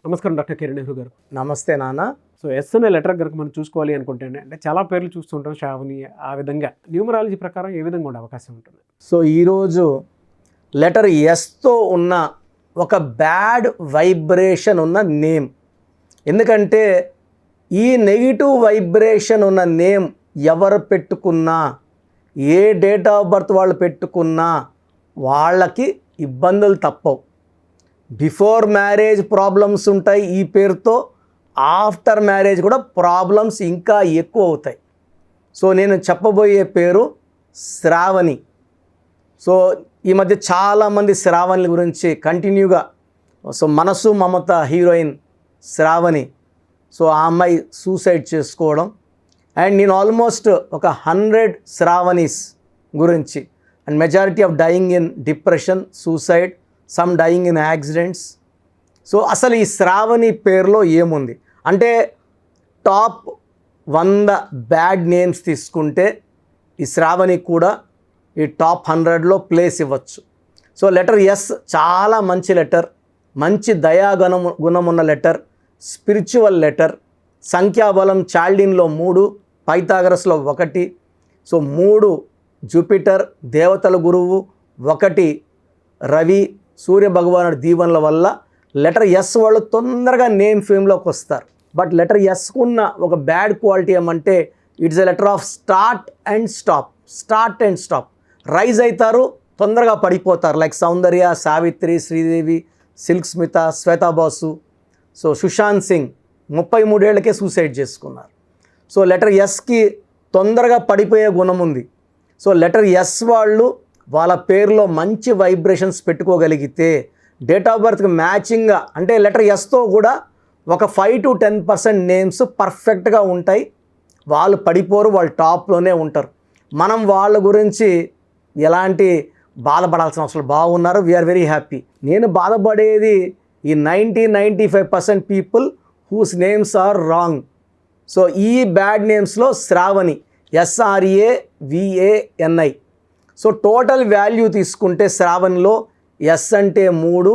నమస్కారం డాక్టర్ కిరణ్ నెహ్రూ గారు. నమస్తే నాన్న. సో ఎస్ అనే లెటర్ కనుక మనం చూసుకోవాలి అనుకుంటే అంటే చాలా పేర్లు చూస్తుంటాం, శ్రావణి, ఆ విధంగా న్యూమరాలజీ ప్రకారం ఏ విధంగా ఉండే అవకాశం ఉంటుంది? సో ఈరోజు లెటర్ ఎస్తో ఉన్న ఒక బ్యాడ్ వైబ్రేషన్ ఉన్న నేమ్. ఎందుకంటే ఈ నెగిటివ్ వైబ్రేషన్ ఉన్న నేమ్ ఎవరు పెట్టుకున్నా, ఏ డేట్ ఆఫ్ బర్త్ వాళ్ళు పెట్టుకున్నా వాళ్ళకి ఇబ్బందులు తప్పవు. బిఫోర్ మ్యారేజ్ ప్రాబ్లమ్స్ ఉంటాయి ఈ పేరుతో, ఆఫ్టర్ మ్యారేజ్ కూడా ప్రాబ్లమ్స్ ఇంకా ఎక్కువ అవుతాయి. సో నేను చెప్పబోయే పేరు శ్రావణి. సో ఈ మధ్య చాలామంది శ్రావణి గురించి కంటిన్యూగా, సో మనసు మమత హీరోయిన్ శ్రావణి, సో ఆ అమ్మాయి సూసైడ్ చేసుకోవడం, అండ్ నేను ఆల్మోస్ట్ ఒక 100 శ్రావణీస్ గురించి, and majority of dying in depression, suicide, some dying in accidents. So అసలు ఈ శ్రావణి పేరులో ఏముంది అంటే, టాప్ 100 బ్యాడ్ నేమ్స్ తీసుకుంటే ఈ శ్రావణి కూడా ఈ టాప్ 100లో ప్లేస్ ఇవ్వచ్చు. సో లెటర్ ఎస్ చాలా మంచి లెటర్, మంచి గుణం ఉన్న లెటర్, స్పిరిచువల్ లెటర్. సంఖ్యాబలం చాల్డిన్లో 3, పైథాగరస్లో 1. సో 3 జూపిటర్ దేవతల గురువు, 1 రవి సూర్య భగవానుడి దీవెనల వల్ల లెటర్ ఎస్ వాళ్ళు తొందరగా నేమ్ ఫేమ్లోకి వస్తారు. బట్ లెటర్ ఎస్కు ఉన్న ఒక బ్యాడ్ క్వాలిటీ ఏమంటే, it's a letter of start and stop. Rise అవుతారు, తొందరగా పడిపోతారు. లైక్ సౌందర్య, సావిత్రి, శ్రీదేవి, సిల్క్ స్మిత, శ్వేతా బాసు. సో సుశాంత్ సింగ్ 33 ఏళ్ళకే సూసైడ్ చేసుకున్నారు. సో లెటర్ ఎస్కి తొందరగా పడిపోయే గుణం ఉంది. సో లెటర్ ఎస్ వాళ్ళు వాళ్ళ పేరులో మంచి వైబ్రేషన్స్ పెట్టుకోగలిగితే, డేట్ ఆఫ్ బర్త్కి మ్యాచింగ్గా, అంటే లెటర్ ఎస్తో కూడా ఒక 5 to 10% నేమ్స్ పర్ఫెక్ట్గా ఉంటాయి. వాళ్ళు పడిపోరు, వాళ్ళు టాప్లోనే ఉంటారు. మనం వాళ్ళ గురించి ఎలాంటి బాధపడాల్సిన అవసరం, బాగున్నారు, వీఆర్ వెరీ హ్యాపీ. నేను బాధపడేది ఈ 90-95% people whose names are wrong. So ఈ బ్యాడ్ నేమ్స్లో Sravani, SRAVANI. So total value తీసుకుంటే శ్రావణిలో ఎస్ అంటే 3,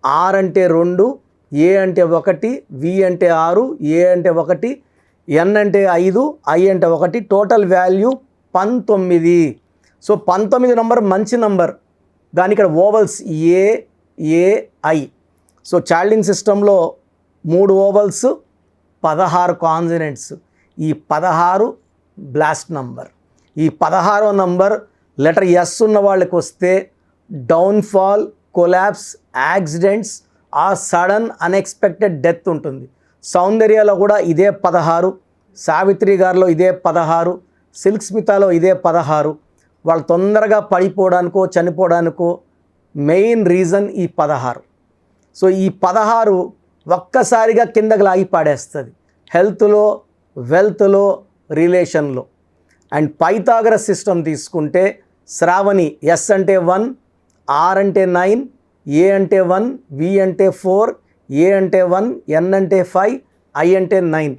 ఆర్ అంటే 2, ఏ అంటే 1, వి అంటే 6, ఏ అంటే 1, ఎన్ అంటే 5, ఐ అంటే 1, టోటల్ వాల్యూ 19. సో 19 నంబర్ మంచి నంబర్. దాని ఇక్కడ ఓవల్స్ ఏఐ. సో చాల్డింగ్ సిస్టంలో 3 ఓవల్స్, 16 కాన్సనెంట్స్. ఈ 16 బ్లాస్ట్ నంబర్. ఈ 16వ నంబర్ లెటర్ ఎస్ ఉన్న వాళ్ళకి వస్తే డౌన్ఫాల్, కొలాప్స్, యాక్సిడెంట్స్, ఆ సడన్ అన్ఎక్స్పెక్టెడ్ డెత్ ఉంటుంది. సౌందర్యలో కూడా ఇదే 16, సావిత్రి గారిలో ఇదే 16, సిల్క్ స్మితాలో ఇదే 16. వాళ్ళు తొందరగా పడిపోవడానికో చనిపోవడానికో మెయిన్ రీజన్ ఈ 16. సో ఈ 16 ఒక్కసారిగా కిందకి లాగి పాడేస్తుంది, హెల్త్లో, వెల్త్లో, రిలేషన్లో. అండ్ పైథాగరస్ సిస్టమ్ తీసుకుంటే శ్రావణి ఎస్ అంటే 1, ఆర్ అంటే 9, ఏ అంటే 1, వి అంటే 4, ఏ అంటే 1, ఎన్ అంటే 5, ఐ అంటే 9.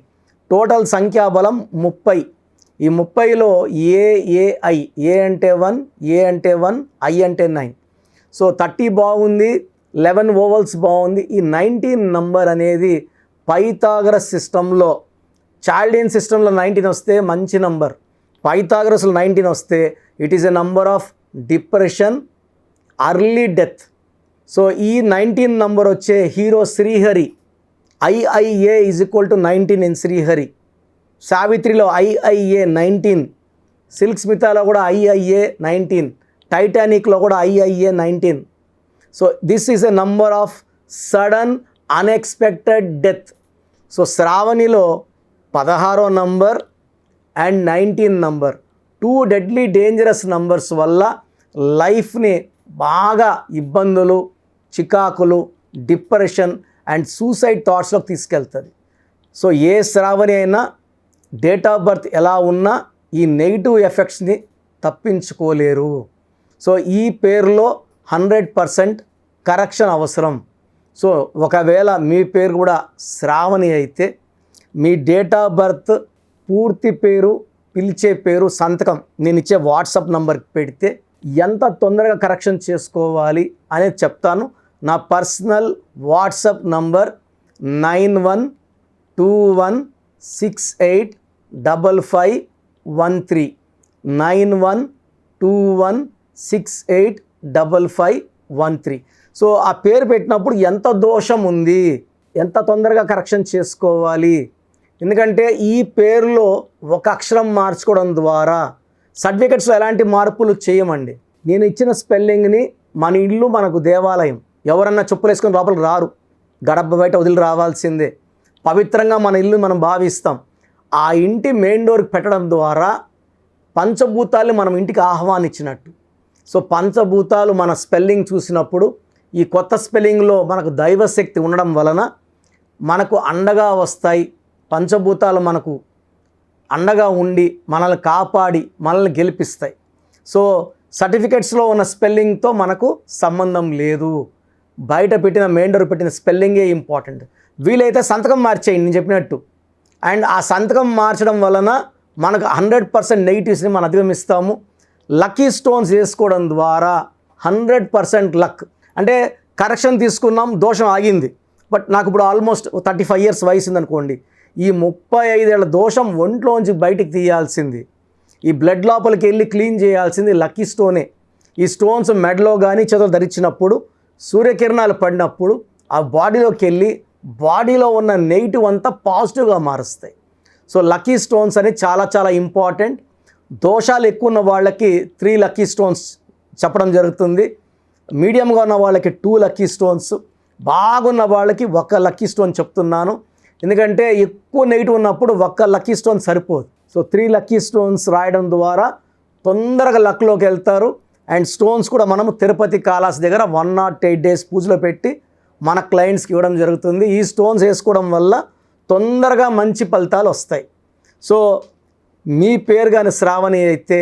టోటల్ సంఖ్యాబలం 30. ఈ 30లో ఏఐ, ఏ అంటే 1, ఏ అంటే 1, ఐ అంటే 9. సో 30 బాగుంది, 11 ఓవల్స్ బాగుంది. ఈ 19 నంబర్ అనేది పైథాగరస్ సిస్టంలో, చాల్డియన్ సిస్టంలో 19 వస్తే మంచి నంబర్, పైథాగరస్లో 19 వస్తే it is a number of depression, early death. So ఈ 19 నంబర్ వచ్చే hero Srihari, IIA = 19 in Srihari. సావిత్రిలో IIA 19, సిల్క్ స్మితాలో కూడా IIA 19, టైటానిక్లో కూడా IIA 19. So this is a number of sudden unexpected death. So శ్రావణిలో 16వ number and 19 number, 2 deadly dangerous numbers వల్ల లైఫ్ని బాగా ఇబ్బందులు, చికాకులు, డిప్రెషన్ అండ్ సూసైడ్ థాట్స్లోకి తీసుకెళ్తుంది. సో ఏ శ్రావణి అయినా డేట్ ఆఫ్ బర్త్ ఎలా ఉన్నా ఈ నెగిటివ్ ఎఫెక్ట్స్ని తప్పించుకోలేరు. సో ఈ పేరులో 100% కరెక్షన్ అవసరం. సో ఒకవేళ మీ పేరు కూడా శ్రావణి అయితే మీ డేట్ ఆఫ్ బర్త్, పూర్తి పేరు, పిలిచే పేరు, సంతకం నేను ఇచ్చే వాట్సాప్ నంబర్కి పెడితే ఎంత తొందరగా కరెక్షన్ చేసుకోవాలి అనేది చెప్తాను. నా పర్సనల్ వాట్సాప్ నంబర్ 9121685513 9121685513. సో ఆ పేరు పెట్టినప్పుడు ఎంత దోషం ఉంది, ఎంత తొందరగా కరెక్షన్ చేసుకోవాలి, ఎందుకంటే ఈ పేరులో ఒక అక్షరం మార్చుకోవడం ద్వారా సర్టిఫికెట్స్లో ఎలాంటి మార్పులు చేయమండి. నేను ఇచ్చిన స్పెల్లింగ్ని మన ఇల్లు మనకు దేవాలయం, ఎవరన్నా చెప్పులు వేసుకొని లోపలికి రారు, గడప బయట వదిలి రావాల్సిందే. పవిత్రంగా మన ఇల్లు మనం భావిస్తాం. ఆ ఇంటి మెయిన్ డోర్కి పెట్టడం ద్వారా పంచభూతాలు మనం ఇంటికి ఆహ్వానించినట్టు. సో పంచభూతాలు మన స్పెల్లింగ్ చూసినప్పుడు ఈ కొత్త స్పెల్లింగ్లో మనకు దైవశక్తి ఉండడం వలన మనకు అండగా వస్తాయి. పంచభూతాలు మనకు అండగా ఉండి మనల్ని కాపాడి మనల్ని గెలిపిస్తాయి. సో సర్టిఫికెట్స్లో ఉన్న స్పెల్లింగ్తో మనకు సంబంధం లేదు, బయట పెట్టిన మెయిన్ డోర్ పెట్టిన స్పెల్లింగే ఇంపార్టెంట్. వీలైతే సంతకం మార్చేయండి నేను చెప్పినట్టు. అండ్ ఆ సంతకం మార్చడం వలన మనకు 100% నెగిటివ్స్ని మనం అధిగమిస్తాము. లక్కీ స్టోన్స్ వేసుకోవడం ద్వారా 100% లక్. అంటే కరెక్షన్ తీసుకున్నాం, దోషం ఆగింది, బట్ నాకు ఇప్పుడు ఆల్మోస్ట్ 35 years వయసు ఉందనుకోండి. ఈ 35 ఏళ్ల దోషం ఒంట్లోంచి బయటికి తీయాల్సింది, ఈ బ్లడ్ లోపలికి వెళ్ళి క్లీన్ చేయాల్సింది లక్కీ స్టోనే. ఈ స్టోన్స్ మెడలో కానీ చేతులు ధరించినప్పుడు సూర్యకిరణాలు పడినప్పుడు ఆ బాడీలోకి వెళ్ళి బాడీలో ఉన్న నెగిటివ్ అంతా పాజిటివ్గా మారుస్తాయి. సో లక్కీ స్టోన్స్ అనేది చాలా చాలా ఇంపార్టెంట్. దోషాలు ఎక్కువ ఉన్న వాళ్ళకి 3 లక్కీ స్టోన్స్ చెప్పడం జరుగుతుంది. మీడియంగా ఉన్న వాళ్ళకి 2 లక్కీ స్టోన్స్, బాగున్న వాళ్ళకి 1 లక్కీ స్టోన్ చెప్తున్నాను. ఎందుకంటే ఎక్కువ నెగిటివ్ ఉన్నప్పుడు 1 లక్కీ స్టోన్ సరిపోదు. సో 3 లక్కీ స్టోన్స్ రాయడం ద్వారా తొందరగా లక్లోకి వెళ్తారు. అండ్ స్టోన్స్ కూడా మనము తిరుపతి కాళాస్ దగ్గర 108 days పూజలో పెట్టి మన క్లయింట్స్కి ఇవ్వడం జరుగుతుంది. ఈ స్టోన్స్ వేసుకోవడం వల్ల తొందరగా మంచి ఫలితాలు వస్తాయి. సో మీ పేరు కానీ శ్రావణి అయితే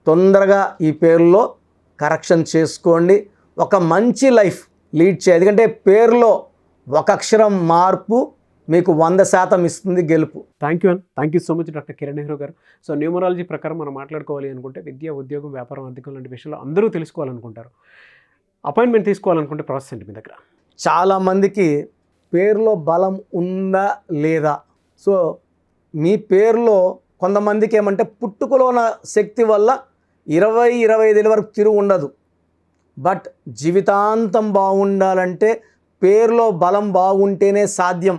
తొందరగా ఈ పేరులో కరెక్షన్ చేసుకోండి, ఒక మంచి లైఫ్ లీడ్ చేయాలి. ఎందుకంటే పేరులో ఒక అక్షరం మార్పు మీకు 100% ఇస్తుంది గెలుపు. Thank you so much doctor Kiran Nehru గారు. సో న్యూమరాలజీ ప్రకారం మనం మాట్లాడుకోవాలి అనుకుంటే విద్య, ఉద్యోగం, వ్యాపారం, ఆర్థికం లాంటి విషయాలు అందరూ తెలుసుకోవాలనుకుంటారు. అపాయింట్మెంట్ తీసుకోవాలనుకుంటే ప్రాసెస్ ఏంటి మీ దగ్గర? చాలామందికి పేరులో బలం ఉందా లేదా. సో మీ పేరులో కొంతమందికి ఏమంటే పుట్టుకలో ఉన్న శక్తి వల్ల 20-25 ఏళ్ళ వరకు తిరుగు ఉండదు. బట్ జీవితాంతం బాగుండాలంటే పేరులో బలం బాగుంటేనే సాధ్యం.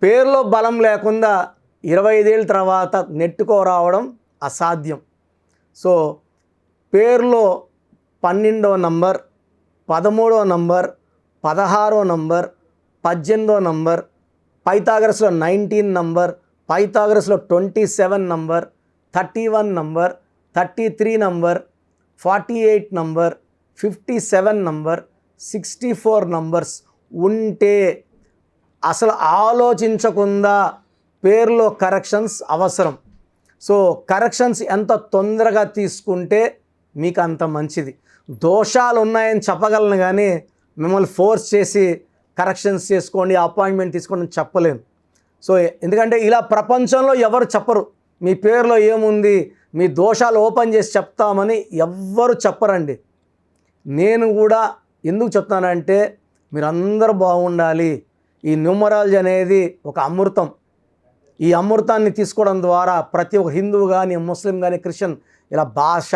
పేరులో బలం లేకుండా 25 ఏళ్ళ తర్వాత నెట్టుకోరావడం అసాధ్యం. సో పేరులో 12వ నంబర్, 13వ నంబర్, 16వ నంబర్, 18వ నంబర్, పైథాగరస్లో 19 నంబర్, పైథాగరస్లో 27 number, 31 number, 33 number, 48 number, 57 number, 64 numbers ఉంటే అసలు ఆలోచించకుండా పేరులో కరెక్షన్స్ అవసరం. సో కరెక్షన్స్ ఎంత తొందరగా తీసుకుంటే మీకు అంత మంచిది. దోషాలు ఉన్నాయని చెప్పగలను కానీ మిమ్మల్ని ఫోర్స్ చేసి కరెక్షన్స్ చేసుకోండి, అపాయింట్మెంట్ తీసుకోండి అని చెప్పలేను. సో ఎందుకంటే ఇలా ప్రపంచంలో ఎవరు చెప్పరు. మీ పేరులో ఏముంది, మీ దోషాలు ఓపెన్ చేసి చెప్తామని ఎవ్వరు చెప్పరండి. నేను కూడా ఎందుకు చెప్తానంటే మీరందరూ బాగుండాలి. ఈ న్యూమరాలజీ అనేది ఒక అమృతం. ఈ అమృతాన్ని తీసుకోవడం ద్వారా ప్రతి ఒక్క హిందువు కానీ, ముస్లిం కానీ, క్రిస్టియన్ ఇలా భాష,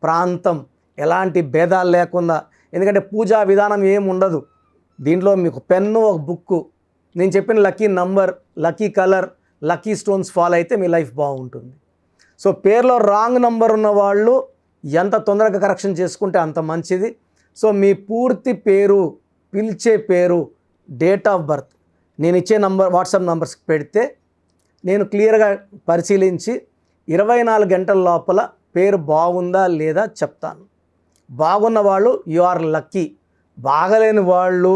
ప్రాంతం ఎలాంటి భేదాలు లేకుండా, ఎందుకంటే పూజా విధానం ఏమి ఉండదు దీంట్లో. మీకు పెన్ను, ఒక బుక్కు, నేను చెప్పిన lucky number, lucky colour, lucky stones follow అయితే మీ లైఫ్ బాగుంటుంది. సో పేరులో రాంగ్ నంబర్ ఉన్న వాళ్ళు ఎంత తొందరగా కరెక్షన్ చేసుకుంటే అంత మంచిది. సో మీ పూర్తి పేరు, పిలిచే పేరు, డేట్ ఆఫ్ బర్త్ నేను ఇచ్చే నంబర్, వాట్సాప్ నంబర్స్కి పెడితే నేను క్లియర్గా పరిశీలించి 24 గంటల లోపల పేరు బాగుందా లేదా చెప్తాను. బాగున్న వాళ్ళు యు ఆర్ లక్కీ. బాగలేని వాళ్ళు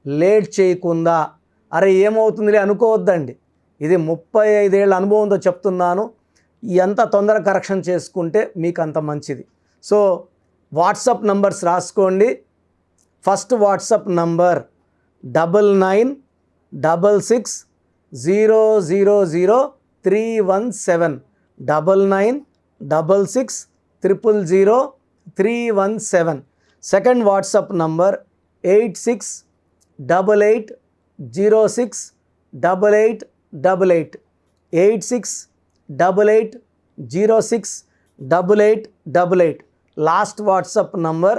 లేట్ చేయకుండా అరే ఏమవుతుందిలే అనుకోవద్దండి. ఇది 35 ఏళ్ళ అనుభవంతో చెప్తున్నాను. ఎంత తొందరగా కరెక్షన్ చేసుకుంటే మీకు అంత మంచిది. సో వాట్సాప్ నంబర్స్ రాసుకోండి. First WhatsApp number 9966000317 9966000317. Second WhatsApp number 8688 868888 8688068888 last WhatsApp number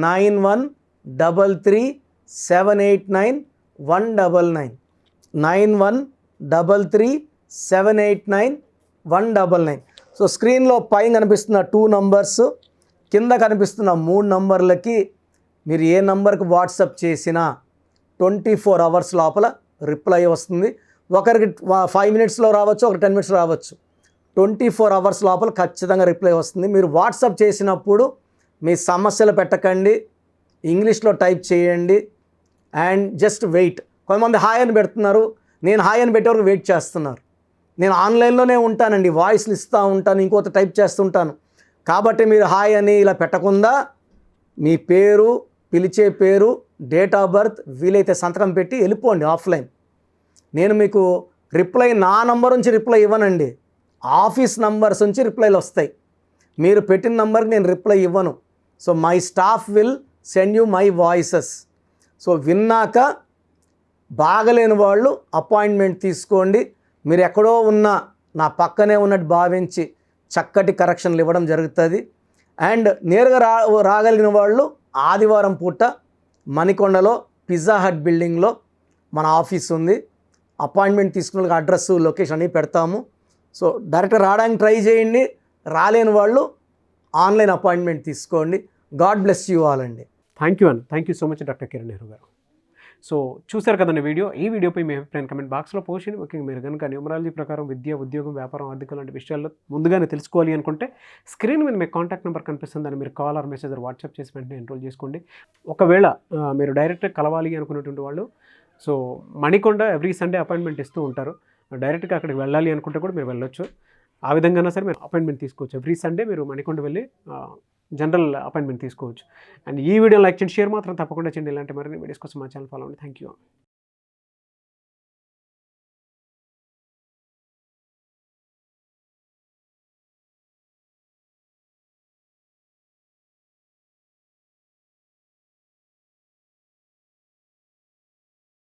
9133789199 9133789199. So స్క్రీన్లో పైన కనిపిస్తున్న 2 నంబర్స్, కింద కనిపిస్తున్న 3 నంబర్లకి మీరు ఏ నంబర్కి వాట్సాప్ చేసినా 24 అవర్స్ లోపల రిప్లై వస్తుంది. ఒకరికి 5 మినిట్స్లో రావచ్చు, ఒకరికి 10 మినిట్స్ రావచ్చు. 24 అవర్స్ లోపల ఖచ్చితంగా రిప్లై వస్తుంది. మీరు వాట్సాప్ చేసినప్పుడు మీ సమస్యలు పెట్టకండి, ఇంగ్లీష్లో టైప్ చేయండి అండ్ జస్ట్ వెయిట్. కొంతమంది హాయ్ అని పెడుతున్నారు, నేను హాయ్ అని పెట్టే వరకు వెయిట్ చేస్తున్నారు. నేను ఆన్లైన్లోనే ఉంటానండి, వాయిస్లు ఇస్తూ ఉంటాను, ఇంకొక టైప్ చేస్తుంటాను. కాబట్టి మీరు హాయ్ అని ఇలా పెట్టకుండా మీ పేరు, పిలిచే పేరు, డేట్ ఆఫ్ బర్త్, వీలైతే సంతకం పెట్టి వెళ్ళిపోండి ఆఫ్లైన్. నేను మీకు రిప్లై నా నంబర్ నుంచి రిప్లై ఇవ్వనండి, ఆఫీస్ నంబర్స్ నుంచి రిప్లైలు వస్తాయి. మీరు పెట్టిన నంబర్కి నేను రిప్లై ఇవ్వను. So my staff will send you my voices. So విన్నాక బాగలేని వాళ్ళు అపాయింట్మెంట్ తీసుకోండి. మీరు ఎక్కడో ఉన్నా నా పక్కనే ఉన్నట్టు భావించి చక్కటి కరెక్షన్లు ఇవ్వడం జరుగుతుంది. అండ్ నేరుగా రాగలిగిన వాళ్ళు ఆదివారం పూట మణికొండలో పిజ్జా హట్ బిల్డింగ్లో మన ఆఫీస్ ఉంది. అపాయింట్మెంట్ తీసుకున్న అడ్రస్, లొకేషన్ అన్నీ పెడతాము. సో డైరెక్ట్గా రావడానికి ట్రై చేయండి. రాలేని వాళ్ళు ఆన్లైన్ అపాయింట్మెంట్ తీసుకోండి. గాడ్ బ్లెస్ యూ ఆల్ అండి. Thank you so much doctor Kiran Nehru గారు. సో చూశారు కదండి వీడియో. ఈ వీడియోపై మీ అభిప్రాయం కమెంట్ బాక్స్లో పోస్ట్ చేయండి. ముఖ్యంగా మీరు కనుక న్యూమరాలజీ ప్రకారం విద్య, ఉద్యోగం, వ్యాపారం, ఆర్థిక లాంటి విషయాల్లో ముందుగానే తెలుసుకోవాలి అనుకుంటే స్క్రీన్ మీద మీకు కాంటాక్ట్ నెంబర్ కనిపిస్తుంది, దాన్ని మీరు కాల్ ఆర్ మెసేజ్ వాట్సాప్ చేసి వెంటనే ఎన్రోల్ చేసుకోండి. ఒకవేళ మీరు డైరెక్ట్గా కలవాలి అనుకున్నటువంటి వాళ్ళు so Manikonda every Sunday appointment ఇస్తూ ఉంటారు. డైరెక్ట్గా అక్కడికి వెళ్ళాలి అనుకుంటే కూడా మీరు వెళ్ళొచ్చు. ఆ విధంగా సరే మీరు అపాయింట్మెంట్ తీసుకోవచ్చు. ఎవ్రీ సండే మీరు మణికొండ వెళ్ళి జనరల్ అపాయింట్మెంట్ తీసుకోవచ్చు. అండ్ ఈ వీడియో లైక్ చేయండి, షేర్ మాత్రం తప్పకుండా చేయండి. ఇలాంటి మరిన్ని వీడియోస్ కోసం మా ఛానల్ ఫాలో అవ్వండి. Thank you.